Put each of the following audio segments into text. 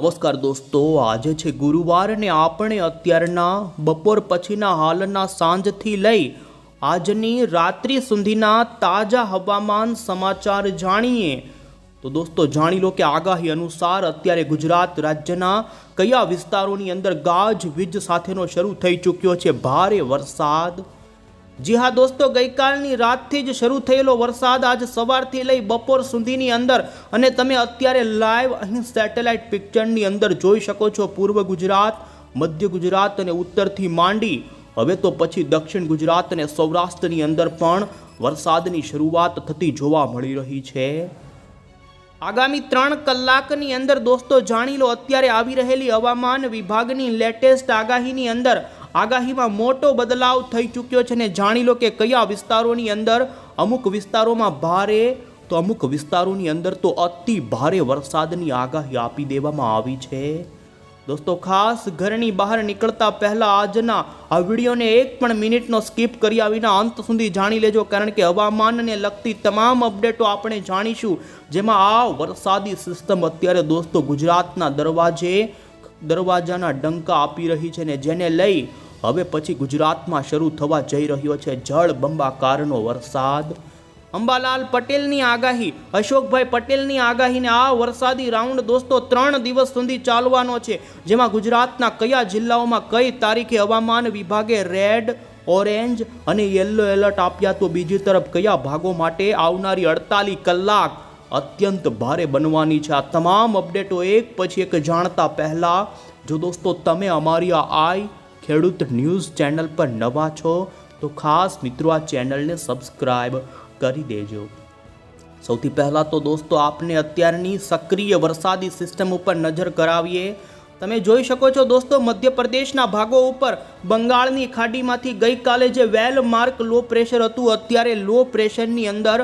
નમસ્કાર દોસ્તો, આજે છે ગુરુવાર ને આપણે અત્યારના બપોર પછીના હાલના સાંજથી લઈ આજની રાત્રિ સુધીના તાજા હવામાન સમાચાર જાણીએ. તો દોસ્તો જાણી લો કે આગાહી અનુસાર અત્યારે ગુજરાત રાજ્યના કયા વિસ્તારોની અંદર ગાજવીજ સાથેનો શરૂ થઈ ચૂક્યો છે ભારે વરસાદ. જી હા દોસ્તો, ગઈકાલની રાતથી જ શરૂ થયેલો વરસાદ આજ સવારથી લઈ બપોર સુધીની અંદર અને તમે અત્યારે લાઈવ અહીં સેટેલાઇટ પિક્ચરની અંદર જોઈ શકો છો. પૂર્વ ગુજરાત, મધ્ય ગુજરાત અને ઉત્તરથી માંડી હવે તો પછી દક્ષિણ ગુજરાત અને સૌરાષ્ટ્રની અંદર પણ વરસાદની શરૂઆત થતી જોવા મળી રહી છે. આગામી 3 કલાકની અંદર દોસ્તો જાણી લો અત્યારે આવી રહેલી હવામાન વિભાગની લેટેસ્ટ આગાહીની અંદર આગાહીમાં મોટો બદલાવ થઈ ચૂક્યો છે ને જાણી લો કે કયા વિસ્તારોની અંદર અમુક વિસ્તારોમાં ભારે તો અમુક વિસ્તારોની અંદર તો અતિ ભારે વરસાદની આગાહી આપી દેવામાં આવી છે. દોસ્તો ખાસ ઘરની બહાર નીકળતા પહેલા આજના આ વિડીયોને એક પણ મિનિટનો સ્કીપ કર્યા વિના અંત સુધી જાણી લેજો, કારણ કે હવામાનને લગતી તમામ અપડેટો આપણે જાણીશું, જેમાં આ વરસાદી સિસ્ટમ અત્યારે દોસ્તો ગુજરાતના દરવાજાના ડંકા આપી રહી છે ને જેને લઈ હવે પછી ગુજરાતમાં શરૂ થવા જઈ રહ્યો છે જળબંબાકારનો વરસાદ. અંબાલાલ પટેલની આગાહી, અશોકભાઈ પટેલની આગાહીને આ વરસાદી રાઉન્ડ દોસ્તો 3 દિવસ સુધી ચાલવાનો છે, જેમાં ગુજરાતના કયા જિલ્લાઓમાં કઈ તારીખે હવામાન વિભાગે રેડ, ઓરેન્જ અને યલો એલર્ટ આપ્યા, તો બીજી તરફ કયા ભાગો માટે આવનારી 48 કલાક અત્યંત ભારે બનવાની છે. આ તમામ અપડેટો એક પછી એક જાણતા પહેલા જો દોસ્તો તમે અમારી આઈ ખેડૂત ન્યૂઝ ચેનલ પર નવા છો તો ખાસ મિત્રો આ ચેનલને સબસ્ક્રાઇબ કરી દેજો. સૌથી પહેલાં તો દોસ્તો આપને અત્યારની સક્રિય વરસાદી સિસ્ટમ ઉપર નજર કરાવીએ. તમે જોઈ શકો છો દોસ્તો મધ્યપ્રદેશના ભાગો ઉપર બંગાળની ખાડીમાંથી ગઈકાલે જે વેલ માર્ક લો પ્રેશર હતું, અત્યારે લો પ્રેશરની અંદર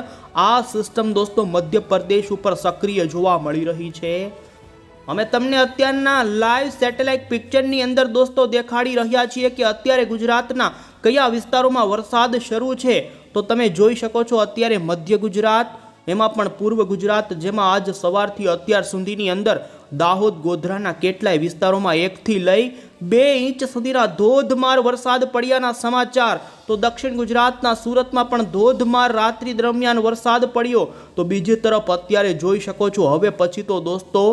આ સિસ્ટમ દોસ્તો મધ્યપ્રદેશ ઉપર સક્રિય જોવા મળી રહી છે. અમે તમને અત્યારના લાઈવ સેટેલાઇટ પિક્ચરની અંદર દોસ્તો દેખાડી રહ્યા છીએ કે અત્યારે ગુજરાતના કયા વિસ્તારોમાં વરસાદ શરૂ છે. તો તમે જોઈ શકો છો અત્યારે મધ્ય ગુજરાત, એમાં પણ પૂર્વ ગુજરાત, જેમાં આજ સવારથી અત્યાર સુધીની અંદર દાહોદ, ગોધરાના કેટલાય વિસ્તારોમાં 1 થી લઈ 2 ઇંચ સુધીના ધોધમાર વરસાદ પડ્યાના સમાચાર. તો દક્ષિણ ગુજરાતના સુરતમાં પણ ધોધમાર રાત્રિ દરમિયાન વરસાદ પડ્યો. તો બીજી તરફ અત્યારે જોઈ શકો છો હવે પછી તો દોસ્તો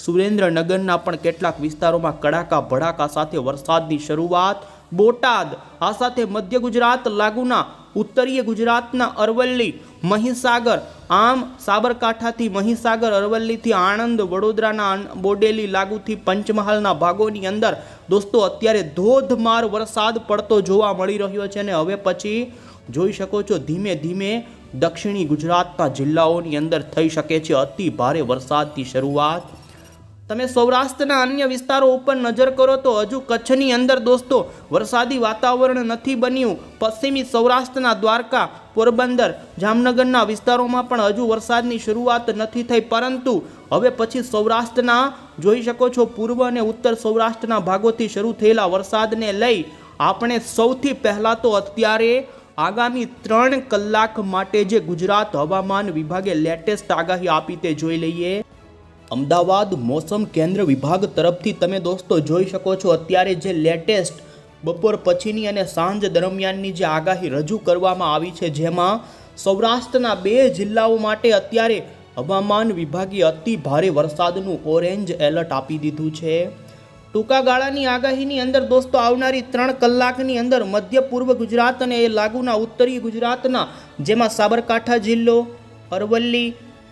સુરેન્દ્રનગરના પણ કેટલાક વિસ્તારોમાં કડાકા ભડાકા સાથે વરસાદની શરૂઆત. બોટાદ, આ સાથે મધ્ય ગુજરાત લાગુના ઉત્તરીય ગુજરાતના અરવલ્લી, મહીસાગર, આમ સાબરકાંઠાથી મહીસાગર, અરવલ્લીથી આણંદ, વડોદરાના બોડેલી લાગુથી પંચમહાલના ભાગોની અંદર દોસ્તો અત્યારે ધોધમાર વરસાદ પડતો જોવા મળી રહ્યો છે અને હવે પછી જોઈ શકો છો ધીમે ધીમે દક્ષિણી ગુજરાતના જિલ્લાઓની અંદર થઈ શકે છે અતિ ભારે વરસાદની શરૂઆત. તમે સૌરાષ્ટ્રના અન્ય વિસ્તારો ઉપર નજર કરો તો હજુ કચ્છની અંદર દોસ્તો વરસાદી વાતાવરણ નથી બન્યું. પશ્ચિમી સૌરાષ્ટ્રના દ્વારકા, પોરબંદર, જામનગરના વિસ્તારોમાં પણ હજુ વરસાદની શરૂઆત નથી થઈ, પરંતુ હવે પછી સૌરાષ્ટ્રના જોઈ શકો છો પૂર્વ અને ઉત્તર સૌરાષ્ટ્રના ભાગોથી શરૂ થયેલા વરસાદને લઈ આપણે સૌથી પહેલાં તો અત્યારે આગામી 3 કલાક માટે જે ગુજરાત હવામાન વિભાગે લેટેસ્ટ આગાહી આપી તે જોઈ લઈએ. અમદાવાદ મોસમ કેન્દ્ર વિભાગ તરફથી તમે દોસ્તો જોઈ શકો છો અત્યારે જે લેટેસ્ટ બપોર પછીની અને સાંજ દરમિયાનની જે આગાહી રજૂ કરવામાં આવી છે, જેમાં સૌરાષ્ટ્રના 2 જિલ્લાઓ માટે અત્યારે હવામાન વિભાગે અતિ ભારે વરસાદનું ઓરેન્જ એલર્ટ આપી દીધું છે. ટૂંકા ગાળાની આગાહીની અંદર દોસ્તો આવનારી 3 કલાકની અંદર મધ્ય પૂર્વ ગુજરાત અને એ લાગુના ઉત્તરીય ગુજરાતના, જેમાં સાબરકાંઠા જિલ્લો, અરવલ્લી,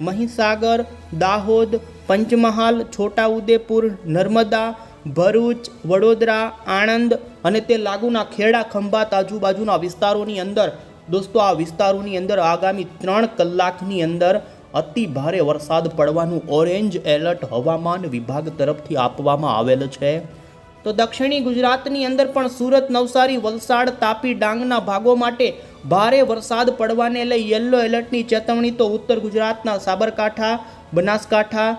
મહીસાગર, દાહોદ, પંચમહાલ, છોટાઉદેપુર, નર્મદા, ભરૂચ, વડોદરા, આણંદ અને તે લાગુના ખેડા, ખંભાત આજુબાજુના વિસ્તારોની અંદર દોસ્તો આ વિસ્તારોની અંદર આગામી 3 કલાકની અંદર અતિ ભારે વરસાદ પડવાનું ઓરેન્જ એલર્ટ હવામાન વિભાગ તરફથી આપવામાં આવેલ છે. તો દક્ષિણી ગુજરાતની અંદર પણ સુરત, નવસારી, વલસાડ, તાપી, ડાંગના ભાગો માટે ભારે વરસાદ પડવાને લઈ યલો એલર્ટની ચેતવણી. તો ઉત્તર ગુજરાતના સાબરકાંઠા, બનાસકાંઠા,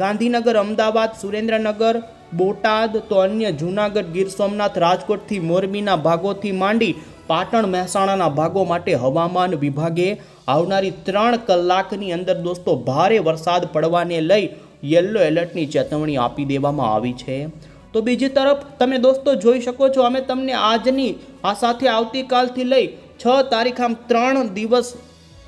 ગાંધીનગર, અમદાવાદ, સુરેન્દ્રનગર, બોટાદ, તો અન્ય જૂનાગઢ, ગીર સોમનાથ, રાજકોટથી મોરબીના ભાગોથી માંડી પાટણ, મહેસાણાના ભાગો માટે હવામાન વિભાગે આવનારી 3 કલાકની અંદર દોસ્તો ભારે વરસાદ પડવાને લઈ યલો એલર્ટની ચેતવણી આપી દેવામાં આવી છે। તો બીજી તરફ તમે દોસ્તો જોઈ શકો છો, અમે તમને આજની આ સાથે આવતીકાલથી લઈ 6 તારીખ આમ 3 દિવસ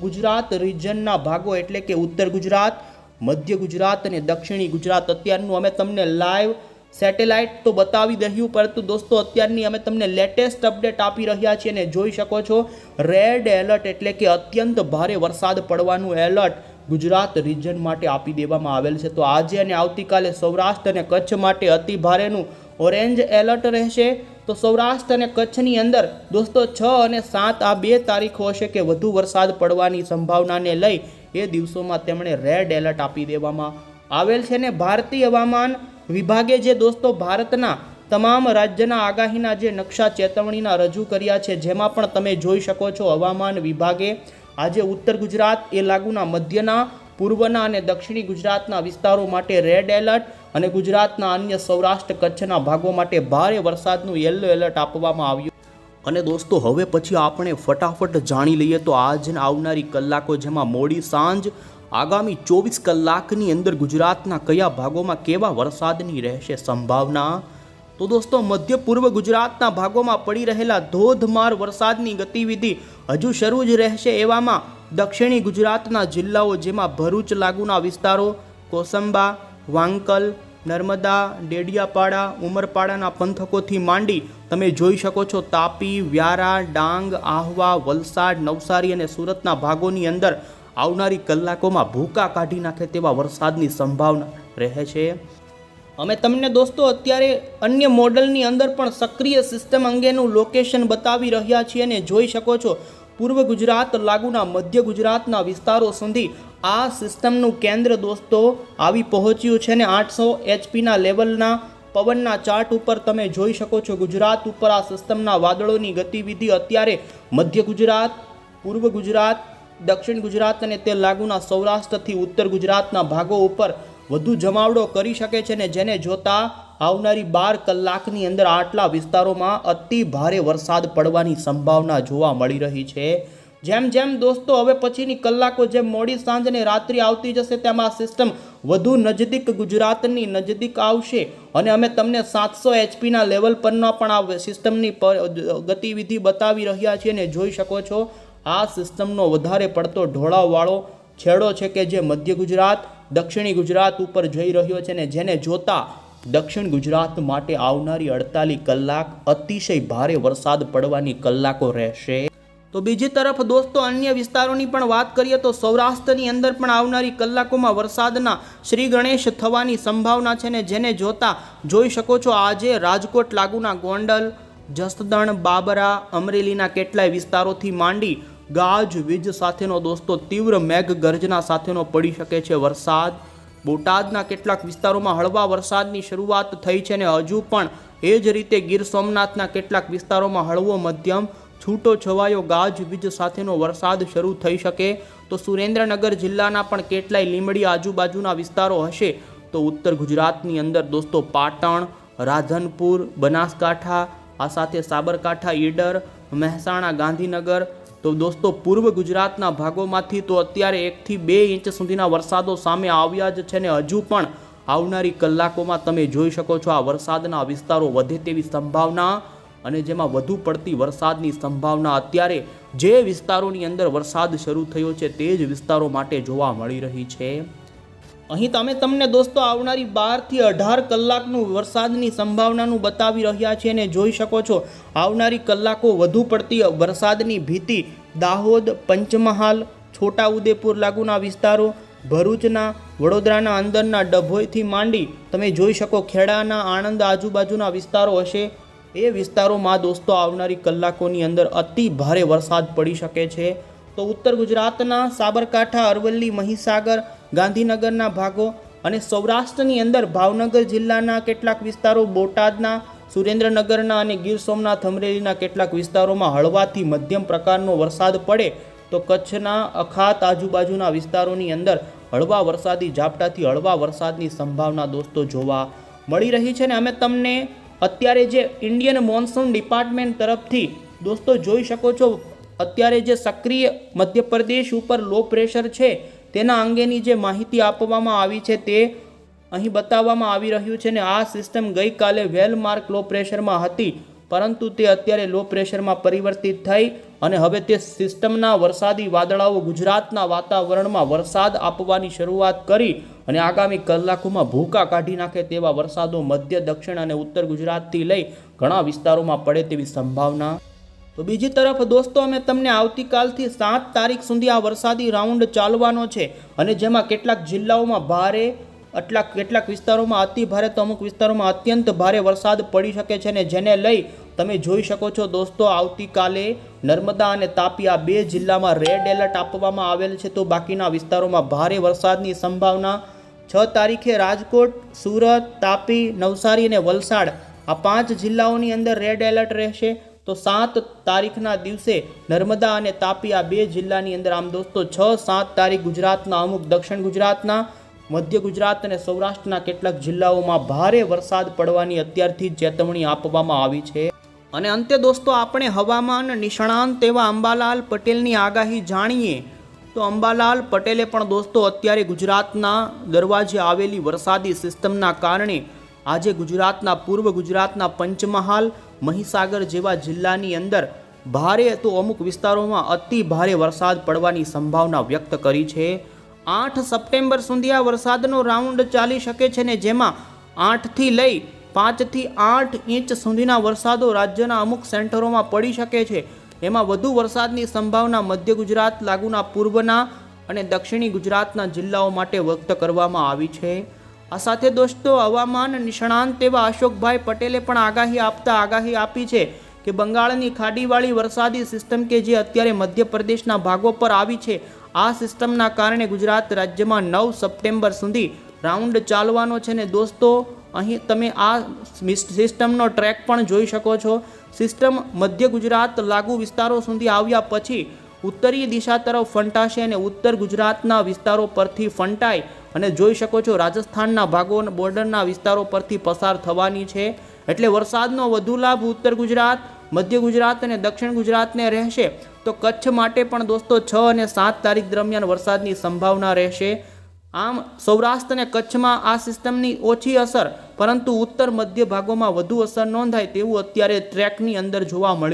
ગુજરાત રિજનના ભાગો એટલે કે ઉત્તર ગુજરાત, મધ્ય ગુજરાત અને દક્ષિણી ગુજરાત અત્યારનું અમે તમને લાઈવ સેટેલાઇટ તો બતાવી રહ્યું, પરંતુ દોસ્તો અત્યારની અમે તમને લેટેસ્ટ અપડેટ આપી રહ્યા છીએ અને જોઈ શકો છો રેડ એલર્ટ એટલે કે અત્યંત ભારે વરસાદ પડવાનું એલર્ટ ગુજરાત રિજન માટે આપી દેવામાં આવેલ છે। તો આજે અને આવતીકાલે સૌરાષ્ટ્ર અને કચ્છ માટે અતિ ભારેનું ઓરેન્જ એલર્ટ રહેશે। તો સૌરાષ્ટ્ર અને કચ્છની અંદર દોસ્તો 6 અને 7 આ 2 તારીખો હશે કે વધુ વરસાદ પડવાની સંભાવનાને લઈ એ દિવસોમાં તેમણે રેડ એલર્ટ આપી દેવામાં આવેલ છે। ને ભારતીય હવામાન વિભાગે જે દોસ્તો ભારતના તમામ રાજ્યના આગાહીના જે નકશા ચેતવણીના રજૂ કર્યા છે, જેમાં પણ તમે જોઈ શકો છો હવામાન વિભાગે આજે ઉત્તર ગુજરાત એ લાગુના મધ્યના, પૂર્વના અને દક્ષિણી ગુજરાતના વિસ્તારો માટે રેડ એલર્ટ અને ગુજરાતના અન્ય સૌરાષ્ટ્ર કચ્છના ભાગો માટે ભારે વરસાદનું યલો એલર્ટ આપવામાં આવ્યું। અને દોસ્તો હવે પછી આપણે ફટાફટ જાણી લઈએ તો આજના આવનારી કલાકો, જેમાં મોડી સાંજ આગામી 24 કલાકની અંદર ગુજરાતના કયા ભાગોમાં કેવા વરસાદની રહેશે સંભાવના। તો દોસ્તો મધ્ય પૂર્વ ગુજરાતના ભાગોમાં પડી રહેલા ધોધમાર વરસાદની ગતિવિધિ હજુ શરૂ જ રહેશે। એવામાં દક્ષિણી ગુજરાતના જિલ્લાઓ જેમાં ભરૂચ લાગુના વિસ્તારો, કોસંબા, વાંકલ, નર્મદા, ડેડિયાપાડા, ઉમરપાડાના પંથકોથી માંડી તમે જોઈ શકો છો તાપી, વ્યારા, ડાંગ, આહવા, વલસાડ, નવસારી અને સુરતના ભાગોની અંદર આવનારી કલાકોમાં ભૂકા કાઢી નાખે તેવા વરસાદની સંભાવના રહે છે। અમે તમને દોસ્તો અત્યારે અન્ય મોડલની અંદર પણ સક્રિય સિસ્ટમ અંગેનું લોકેશન બતાવી રહ્યા છીએ અને જોઈ શકો છો પૂર્વ ગુજરાત લાગુના મધ્ય ગુજરાતના વિસ્તારો સુધી આ સિસ્ટમનું કેન્દ્ર દોસ્તો આવી પહોંચ્યું છે ને 800 HP લેવલના પવનના ચાર્ટ ઉપર તમે જોઈ શકો છો ગુજરાત ઉપર આ સિસ્ટમના વાદળોની ગતિવિધિ અત્યારે મધ્ય ગુજરાત, પૂર્વ ગુજરાત, દક્ષિણ ગુજરાત અને તે લાગુના સૌરાષ્ટ્રથી ઉત્તર ગુજરાતના ભાગો ઉપર વધુ જમાવડો કરી શકે છે ને જેને જોતા આવનારી 12 કલાકની અંદર આટલા વિસ્તારોમાં અતિ ભારે વરસાદ પડવાની સંભાવના જોવા મળી રહી છે। જેમ જેમ દોસ્તો હવે પછીની કલાકો જેમ મોડી સાંજ અને રાત્રિ આવતી જશે તેમ આ સિસ્ટમ વધુ નજદીક ગુજરાતની નજદીક આવશે અને અમે તમને 700 HP લેવલ પરના પણ આ સિસ્ટમની ગતિવિધિ બતાવી રહ્યા છીએ અને જોઈ શકો છો આ સિસ્ટમનો વધારે પડતો ઢોળાવવાળો છેડો છે કે જે મધ્ય ગુજરાત, દક્ષિણી ગુજરાત ઉપર જઈ રહ્યો છે ને જેને જોતા દક્ષિણ ગુજરાત માટે આવનારી 48 કલાક અતિશય ભારે વરસાદ પડવાની કલાકો રહેશે। તો બીજી તરફ દોસ્તો અન્ય વિસ્તારોની પણ વાત કરીએ તો સૌરાષ્ટ્રની અંદર પણ આવનારી કલાકોમાં વરસાદના શ્રી ગણેશ થવાની સંભાવના છે ને જેને જોતા જોઈ શકો છો આજે રાજકોટ લાગુના ગોંડલ, જસદણ, બાબરા, અમરેલીના કેટલાય વિસ્તારોથી માંડી ગાજવીજ સાથેનો દોસ્તો તીવ્ર મેઘ ગર્જના સાથેનો પડી શકે છે વરસાદ। બોટાદના કેટલાક વિસ્તારોમાં હળવા વરસાદની શરૂઆત થઈ છે અને હજુ પણ એ જ રીતે ગીર સોમનાથના કેટલાક વિસ્તારોમાં હળવો મધ્યમ છૂટો છવાયો ગાજવીજ સાથેનો વરસાદ શરૂ થઈ શકે। તો સુરેન્દ્રનગર જિલ્લાના પણ કેટલાય લીંબડી આજુબાજુના વિસ્તારો હશે। તો ઉત્તર ગુજરાતની અંદર દોસ્તો પાટણ, રાધનપુર, બનાસકાંઠા, આ સાથે સાબરકાંઠા, ઈડર, મહેસાણા, ગાંધીનગર, તો દોસ્તો પૂર્વ ગુજરાતના ભાગોમાંથી તો અત્યારે 1 થી 2 ઇંચ સુધીના વરસાદો સામે આવ્યા જ છે ને હજુ પણ આવનારી કલાકોમાં તમે જોઈ શકો છો આ વરસાદના વિસ્તારો વધે તેવી સંભાવના અને જેમાં વધુ પડતી વરસાદની સંભાવના અત્યારે જે વિસ્તારોની અંદર વરસાદ શરૂ થયો છે તે જ વિસ્તારો માટે જોવા મળી રહી છે। અહીં તમને દોસ્તો આવનારી 12 થી 18 કલાકનું વરસાદની સંભાવનાનું બતાવી રહ્યા છીએ અને જોઈ શકો છો આવનારી કલાકો વધુ પડતી વરસાદની ભીતિ દાહોદ, પંચમહાલ, છોટાઉદેપુર લાગુના વિસ્તારો, ભરૂચના, વડોદરાના અંદરના ડભોઈથી માંડી તમે જોઈ શકો ખેડાના, આણંદ આજુબાજુના વિસ્તારો હશે। એ વિસ્તારોમાં દોસ્તો આવનારી કલાકોની અંદર અતિ ભારે વરસાદ પડી શકે છે। તો ઉત્તર ગુજરાતના સાબરકાંઠા, અરવલ્લી, મહીસાગર, ગાંધીનગરના ભાગો અને સૌરાષ્ટ્રની અંદર ભાવનગર જિલ્લાના કેટલાક વિસ્તારો, બોટાદના, સુરેન્દ્રનગરના અને ગીર સોમનાથ, અમરેલીના કેટલાક વિસ્તારોમાં હળવાથી મધ્યમ પ્રકારનો વરસાદ પડે તો કચ્છના અખાત આજુબાજુના વિસ્તારોની અંદર હળવા વરસાદી ઝાપટાથી હળવા વરસાદની સંભાવના દોસ્તો જોવા મળી રહી છે। ને અમે તમને અત્યારે જે ઇન્ડિયન મોન્સૂન ડિપાર્ટમેન્ટ તરફથી દોસ્તો જોઈ શકો છો અત્યારે જે સક્રિય મધ્યપ્રદેશ ઉપર લો પ્રેશર છે તેના અંગેની જે માહિતી આપવામાં આવી છે તે અહીં બતાવવામાં આવી રહ્યું છે ને આ સિસ્ટમ ગઈકાલે વેલ માર્ક લો પ્રેશરમાં હતી, પરંતુ તે અત્યારે લો પ્રેશરમાં પરિવર્તિત થઈ અને હવે તે સિસ્ટમના વરસાદી વાદળાઓ ગુજરાતના વાતાવરણમાં વરસાદ આપવાની શરૂઆત કરી અને આગામી કલાકોમાં ભૂકા કાઢી નાખે તેવા વરસાદો મધ્ય, દક્ષિણ અને ઉત્તર ગુજરાતથી લઈ ઘણા વિસ્તારોમાં પડે તેવી સંભાવના. તો બીજી તરફ દોસ્તો, અમે તમને આવતીકાલથી 7 તારીખ સુધી આ વરસાદી રાઉન્ડ ચાલવાનો છે અને જેમાં કેટલાક જિલ્લાઓમાં ભારે, કેટલાક વિસ્તારોમાં અતિ ભારે તો અમુક વિસ્તારોમાં અત્યંત ભારે વરસાદ પડી શકે છે ને જેને લઈ તમે જોઈ શકો છો દોસ્તો, આવતીકાલે નર્મદા અને તાપી આ 2 જિલ્લામાં રેડ એલર્ટ આપવામાં આવેલ છે, તો બાકીના વિસ્તારોમાં ભારે વરસાદની સંભાવના. 6 તારીખે રાજકોટ, સુરત, તાપી, નવસારી અને વલસાડ આ 5 જિલ્લાઓની અંદર રેડ એલર્ટ રહેશે. તો 7 તારીખના દિવસે નર્મદા અને તાપી આ 2 જિલ્લાની અંદર આમ દોસ્તો 6-7 તારીખ ગુજરાતના અમુક, દક્ષિણ ગુજરાતના, મધ્ય ગુજરાત અને સૌરાષ્ટ્રના કેટલાક જિલ્લાઓમાં ભારે વરસાદ પડવાની અત્યારથી જ ચેતવણી આપવામાં આવી છે. અને અંતે દોસ્તો, આપણે હવામાન નિષ્ણાંત એવા અંબાલાલ પટેલની આગાહી જાણીએ તો અંબાલાલ પટેલે પણ દોસ્તો અત્યારે ગુજરાતના દરવાજે આવેલી વરસાદી સિસ્ટમના કારણે આજે ગુજરાતના પૂર્વ ગુજરાતના પંચમહાલ, મહીસાગર જેવા જિલ્લાની અંદર ભારે તો અમુક વિસ્તારોમાં અતિ ભારે વરસાદ પડવાની સંભાવના વ્યક્ત કરી છે. 8 સપ્ટેમ્બર સુધી આ વરસાદનો રાઉન્ડ ચાલી શકે છે ને જેમાં 8 થી લઈ 5 થી 8 ઇંચ સુધીના વરસાદો રાજ્યના અમુક સેન્ટરોમાં પડી શકે છે. એમાં વધુ વરસાદની સંભાવના મધ્ય ગુજરાત લાગુના પૂર્વના અને દક્ષિણી ગુજરાતના જિલ્લાઓ માટે વ્યક્ત કરવામાં આવી છે. આ સાથે દોસ્તો, હવામાન નિષ્ણાંત એવા અશોકભાઈ પટેલે પણ આગાહી આપી છે કે બંગાળની ખાડીવાળી વરસાદી સિસ્ટમ કે જે અત્યારે મધ્યપ્રદેશના ભાગો પર આવી છે, આ સિસ્ટમના કારણે ગુજરાત રાજ્યમાં 9 સપ્ટેમ્બર સુધી રાઉન્ડ ચાલવાનો છે ને દોસ્તો, અહીં તમે આ સિસ્ટમનો ટ્રેક પણ જોઈ શકો છો. સિસ્ટમ મધ્ય ગુજરાત લાગુ વિસ્તારો સુધી આવ્યા પછી ઉત્તરીય દિશા તરફ ફંટાશે અને ઉત્તર ગુજરાતના વિસ્તારો પરથી ફંટાઈ અને જોઈ શકો છો રાજસ્થાનના ભાગો, બોર્ડરના વિસ્તારો પરથી પસાર થવાની છે. એટલે વરસાદનો વધુ લાભ ઉત્તર ગુજરાત, મધ્ય ગુજરાત અને દક્ષિણ ગુજરાતને રહેશે. તો કચ્છ માટે પણ દોસ્તો 6 અને 7 તારીખ દરમિયાન વરસાદની સંભાવના રહેશે. આમ સૌરાષ્ટ્ર અને કચ્છમાં આ સિસ્ટમની ઓછી અસર, પરંતુ ઉત્તર મધ્ય ભાગોમાં વધુ અસર નોંધાય તેવું અત્યારે ટ્રેકની અંદર જોવા મળી